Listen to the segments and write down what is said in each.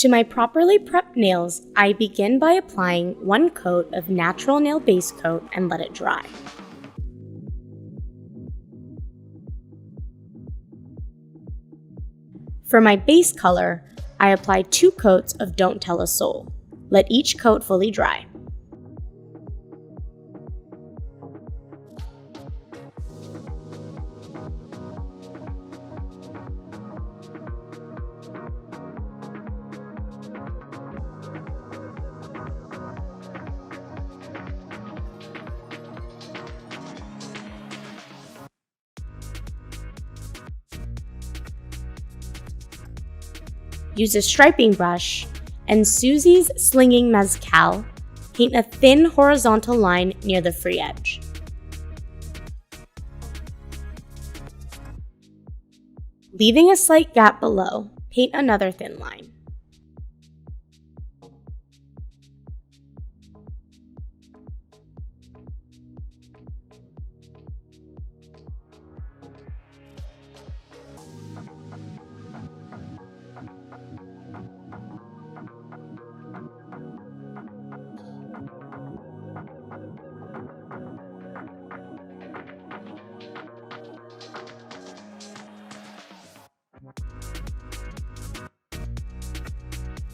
To my properly prepped nails, I begin by applying 1 coat of natural nail base coat and let it dry. For my base color, I apply 2 coats of Don't Tell a Soul. Let each coat fully dry. Use a striping brush and Suzi's Slinging Mezcal, paint a thin horizontal line near the free edge. Leaving a slight gap below, paint another thin line.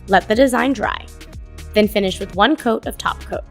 Let the design dry, then finish with 1 coat of top coat.